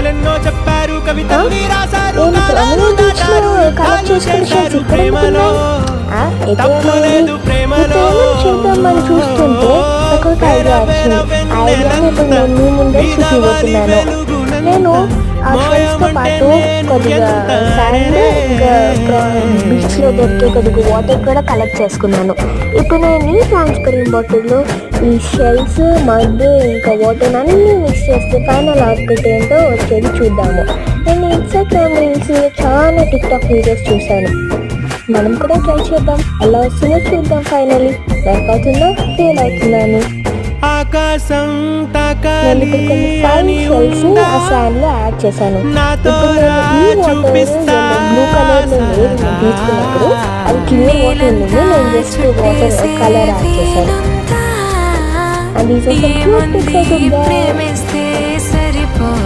కథలెన్నో చెప్పారు, కవితల్ని రాశారు, నేను ప్రమిళ బీచ్లో కలెక్ట్ చేసుకున్న షాట్స్ ఇక్కడ తప్పులేదు ప్రేమలో. చేద్దామని చూస్తుంటే నాకు ఒక ఐడియా వచ్చింది. ఐడియాని ఇప్పుడు నేను మీ ముందే చూపిపోతున్నాను. నేను ఆ షెల్స్తో పాటు కొద్దిగా శాండ్, ఇంకా బీచ్లో దొరికే కొద్దిగా వాటర్ కూడా కలెక్ట్ చేసుకున్నాను. ఇప్పుడు నేను ఈ ట్రాన్స్పరెంట్ బాటిల్లో ఈ షెల్స్, మడ్, ఇంకా వాటర్ అన్నీ మిక్స్ చేస్తే ఫైనల్ అవుట్పుట్ ఏంటో వచ్చేది చూద్దాము. నేను ఇన్స్టాగ్రామ్ రీల్స్లో చాలా టిక్టాక్ వీడియోస్ చూశాను. మనం కూడా ట్రై చేద్దాం. ఎలా వస్తుందో చూద్దాం. ఫైనలీ వర్క్ అవుతుందో ఫెయిల్ అవుతున్నాను. ఆకాశం నేను ఇక్కడ కొన్ని ఫైన్ షెల్స్ ఆ శాండ్ లో యాడ్ చేశాను. ఇప్పుడు నేను ఈ వాటర్ బ్లూ కలర్ లో తీసుకున్నప్పుడు అది క్లియర్ వాటర్ ఉంది. నేను జస్ట్ వాటర్ కలర్ యాడ్ చేశాను. And these are some cute pictures of that.